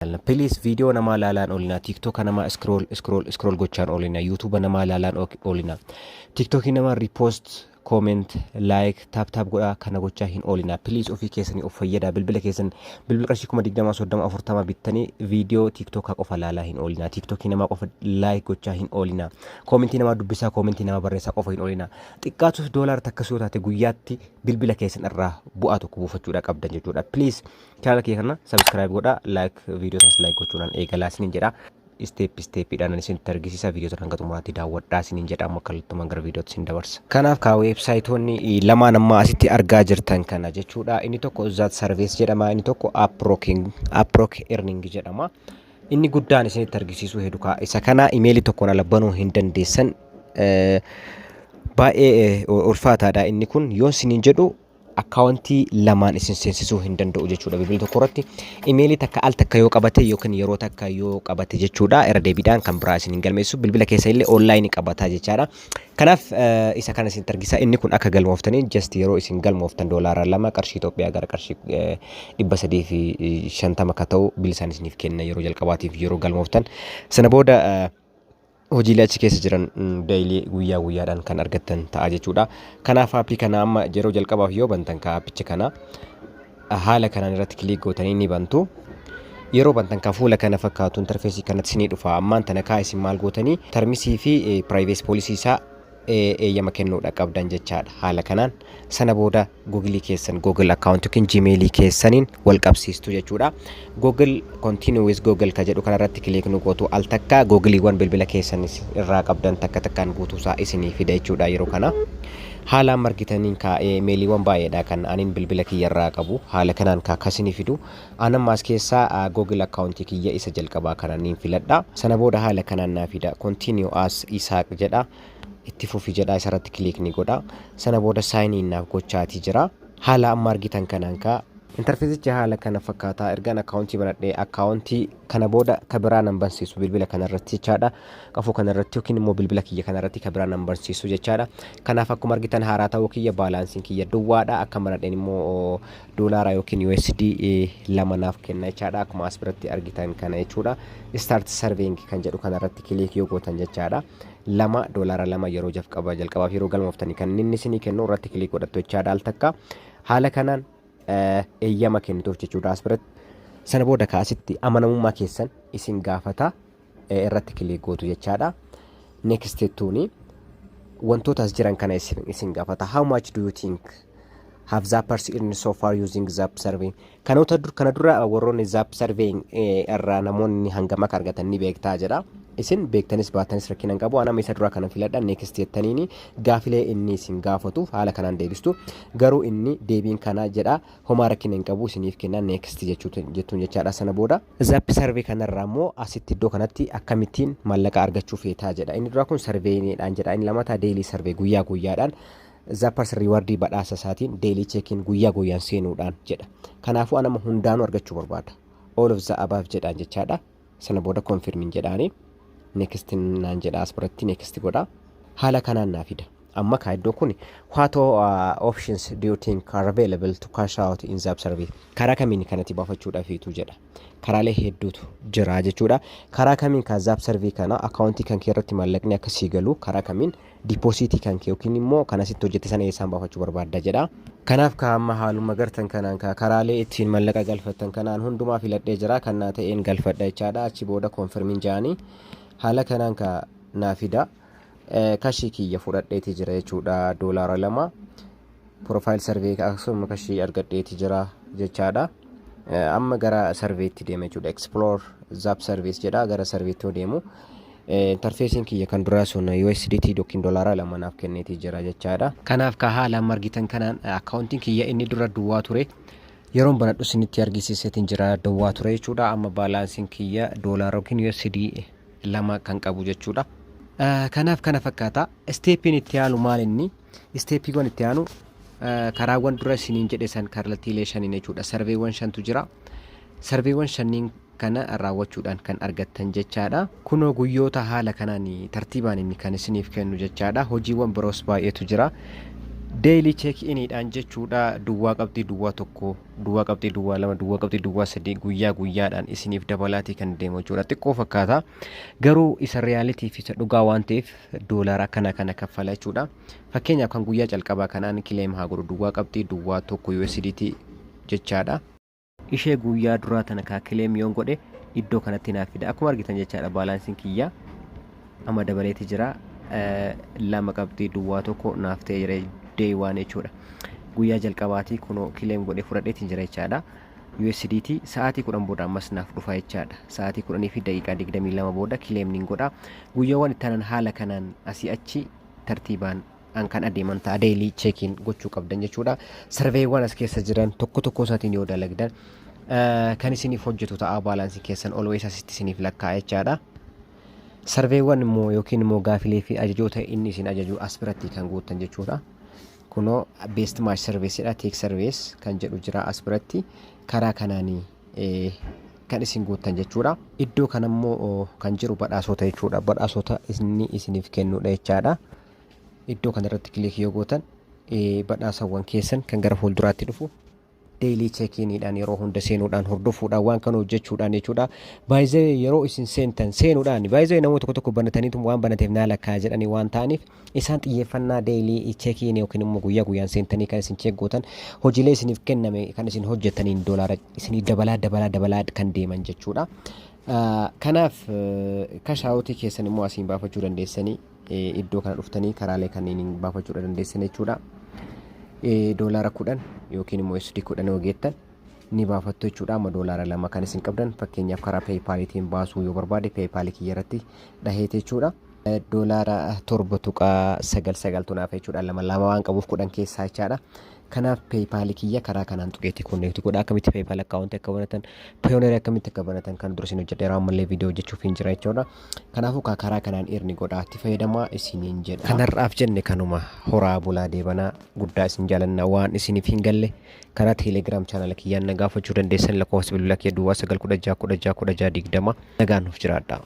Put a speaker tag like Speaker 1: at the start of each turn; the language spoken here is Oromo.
Speaker 1: Please video nama lalaan olina TikTok nama scroll gochaan olina YouTube nama lalaan olina TikTok nama repost comment like tap godha kana gochaa hin olina please ofii keessanii of fayyada bilbila keessan bilbil qarshii 20 bittanii video TikTok qofa laalaa hin olina TikTok nama qofa like gochaa hin olina comment nama dubbisaa comment nama barreessaa qofa hin olina xiqqaatu dollar takkasuu taate guyyaatti bilbila keessan irraa bu'aa tokko buufachuudha qabdan jechuudha please channel kee kana subscribe godha like video sans like gochuudhaan eegalaa sinin jedha step dhaan isin targisiisa video tan hanga xumuraatti daawwadhaa sinin jedha amma kallattumaan gara videotti sin dabarsa. Kanaaf ka websiteonni lamaan amma asitti argaa jirtan kana jechuudha. Inni tokko That Service jedhama, inni tokko Upwork Earning jedhama. Inni guddaan isinitti argisiisuu hedduu ka isa kana emailii tokkoon ala banuu hin dandeessan baay'ee ulfaataadha inni kun yoo sinin jedhu accountii lamaan isin seensisuu hin danda'u jechuudha bilbila tokko irratti emailii takka al takka yoo qabate yookiin yeroo takka yoo qabate jechuudha irra deebiidhaan kan biraa isin galmeessu bilbila keessa illee online qabataa jechaadha. Kanaaf isa kana isin targisa inni kun akka galmooftanii just yeroo isin galmooftan $2 qarshii Itoophiyaa gara qarshii 350 ka ta'u bilisaan isiniif kenna yeroo jalqabaatiif yeroo galmooftan sana booda hojiilee achi keessa jiran daily guyyaadhaan kan argattan ta'a jechuudha. Kanaaf aappii kana amma yeroo jalqabaaf yoo bantan ka aappicha kana haala kanaan irratti kilik gootanii ni bantu. Yeroo bantan ka fuula kana fakkaatu interfeesii kanatti isinii dhufa ammaan tana kaa isin maal gootanii termisii fi privacy policy isaa eeyyama kennuudha qabdan jechaadha. Haala kanaan sana booda Google keessan Google account yookiin Gmail keessaniin wal qabsiistu jechuudha. Google continue with Google ka jedhu kanarratti kilik nu gootu al takka Googleewwan bilbila keessan irraa qabdan takka takkaan guutuusaa isinii fida jechuudha yeroo kana. Haala margitaniin ka emailiiwwan baay'eedha kan anin bilbila kiyyarraa qabu haala kanaan ka kasini fidu anammaas keessaa Google account kiyya isa jalqabaa kananiin filadha. Sana booda haala kanaan naa fida continue as Isaaq jedha. Itti fufi jedha isarratti kilik ni godha sana booda sign in naaf gochaati jira haala amma argitan kanaan ka interfeesicha haala kana fakkaataa ergaan accountii banadhee accountii kana booda kabiraa nan bansiisu bilbila kanarratti jechaadha qafuu kanarratti yookiin immoo bilbila kiyya kanarratti kabiraa nan bansiisu jechaadha. Kanaaf akkuma argitan haaraa ta'uu kiyya baalaansiin kiyya duwwaadha akka maradheen immoo doolaara yookiin USD 2 naaf kenna jechaadha akkuma as biratti argitan kana jechuudha. Start surveying kan jedhu kanarratti kilik yoo gootan jechaadha $2 yeroo jalqabaaf yeroo galmooftanii kan inni isinii kennu irratti kilik godhattu jechaadha al takka haala kanaan eeyyama kennituuf jechuudha as biratti sana booda kaasitti amanamummaa keessan isin gaafata irratti kilik gootu jechaadha. Next tuuni wantoota as jiran kana isin gaafata how much do you think have Zappers in so far using Zap survey kana dura warroonni Zap survey irraa namoonni hangam akka argatan ni beektaa jedha. Isin beektanis baatanis rakkinan qabu anama isa dura kana filadha next jettaniini gaafilee inni isin gaafatu haala kanaan deebistu garuu inni deebiin kana jedha homaa rakkinan qabu isiniif kenna next jettuun jechaadha. Sana booda Zap survey kanarraa immoo asitti iddoo kanatti akkamittiin maallaqa argachuu feetaa jedha. Inni dura kun surveyidhaan jedha inni lammataa daily survey guyyaadhaan Zappers rewardii badhaasa isaatiin daily checking guyyaan seenuudhaan jedha. Kanaafuu anama hundaanuu argachuu barbaada all of the above jedhaan jechaadha. Sana booda confirming jedhaanii next naan jedha as biratti next godha haala kanaan naa fida. Amma ka iddoo kun what options do you think are available to cash out in Zap survey karaa kamiin kanatti baafachuudhaaf fiitu jedha. Karaalee hedduutu jira jechuudha. Karaa kamiin ka Zap survey kana accountii kan kee irratti maallaqni akka sii galu karaa kamiin deposit kan kee yookiin immoo kana sitti hojjette sana eessaan baafachuu barbaadda jedha. Kanaaf ka amma haaluma gartan kanaan ka karaalee ittiin maallaqa galfattan kanaan hundumaa filadhee jira kan naa ta'een galfadha jechaadha. Achi booda confirming jaanii haala kanaan ka naa fida kashii kiyya fudhadheeti jira jechuudha $2 profile survey akkasuma kashii argadheeti jira jechaadha. Amma gara surveytti deema jechuudha explore Zap service jedha gara surveytti deemu interfeesiin kiyya kan duraa sun USDT yookiin $2 naaf kenneeti jira jechaadha. Kanaaf ka haala margitan kanaan accountiin kiyya inni dura duwwaa ture yeroon banadhu isinitti argisiiseetiin jira duwwaa ture jechuudha. Amma baalaansiin kiyya $2 yookiin USD 2 kan qabu jechuudha. Kanaaf kana fakkaata steepiin itti aanu maal inni steepiiwwan itti aanu karaawwan dura isiniin jedhe san kallattiilee shaniin jechuudha. Sarveewwan 5tu jira. Sarveewwan 5 kana raawwachuudhaan kan argattan jechaadha. Kunoo guyyoota haala kanaan tartiibaan inni kan isiniif kennu jechaadha. Hojiiwwan biroos baay'eetu jira. Daily check iniidhaan jechuudha duwwaa qabxii duwwaa tokko duwwaa qabxii duwwaa lama duwwaa qabxii duwwaa sadii guyyaa guyyaadhaan isiniif dabalaatii kan deemu jechuudha. Xiqqoo fakkaata garuu isa reyaalitii fi isa dhugaa waan ta'eef doolaara kana kaffala jechuudha. Fakkeenyaaf kan guyyaa calqabaa kanaan kileem haa godhu duwwaa qabxii duwwaa tokko USDT jechaadha. Ishee guyyaa duraa tana kaa kileem yoon godhe iddoo kanatti naaf fida akkuma argitan jechaadha. Baalaansiin kiyyaa amma dabaleeti jira lama qabxii duwwaa tokko naaf ta'e jira. Day waan jechuudha. Guyyaa jalqabaatii kunoo kileem godhee fudhadheetiin jira jechaadha. USDT sa'aatii 10 booda ammas naaf dhufa jechaadha. Sa'aatii 10 fi daqiiqaa 22 booda kileem nin godha. Guyyaawwan itti haala kanaan asii achi tartiibaan kan adeeman ta'a deelii cheekiin gochuu qabdan jechuudha. Sarveewwan as keessa jiran tokko isaatiin yoo dalagdan kan isiniif hojjetu ta'a baalaansii keessan always asitti isiniif lakkaa'a jechaadha. Sarveewwan immoo yookiin immoo gaafilee fi ajajoota inni isin ajaju as biratti kan guutan jechuudha. Kunoo best match service dha take service kan jedhu jira as biratti karaa kanaanii kan isin guutan jechuudha. Iddoo kanammoo kan jiru badhaasota jechuudha. Badhaasota inni isiniif kennudha jechaadha. Iddoo kanarratti kilikii yoo gootan badhaasawwan keessan kan gara fuulduraatti dhufu daily check-iniidhaan yeroo hunda seenuudhaan hordofuudhaan waan kana hojjechuudhaan jechuudha. Baay'ee yeroo isin seentan seenuudhaan baay'ee namoota tokko banataniitu waan banateef naa lakkaa jedhanii waan ta'aniif isaan xiyyeeffannaa daily check-in yookiin immoo guyyaa guyyaan seentanii kan isin check gootan hojiilee isiniif kenname kan isin hojjetaniin doolaara isinii dabalaa kan deeman jechuudha. Kanaaf kashaawutii keessan immoo asiin baafachuu dandeessanii iddoo kana dhuftanii karaalee kanneen baafachuu dandeessan jechuudha. Doolaara 10 yookiin immoo USD 10 yoo geettan ni baafattu jechuudha. Amma doolaara 2 kan isin qabdan fakkeenyaaf karaa PayPal-tiin baasuu yoo barbaade PayPal kiyyarratti dhaheete jechuudha. Doolaara 7.99 tunaaf jechuudha. Lama waan qabuuf 10 keessaa jechaadha. Kanaaf PayPal kiyya karaa kanaan tuqeetti konneekti godha. Akkamitti PayPal akkaawuntii akka banatan Payoneer akkamitti akka banatan kan dura isin hojjedheera ammallee viidiyoo hojjechuuf hin jira jechuudha. Kanaafuu karaa kanaan eerni godhaa itti fayyadamaa isiniin jedha. Kanarraaf jenne kanuma horaa bulaa deebanaa guddaa isin jaalanna waan isiniif hin galle karaa Telegram channel kiyyaan na gaafachuu dandeessan lakkoofsa bilbila kee duwwaa 916 16 20 nagaan nuuf jiraadha.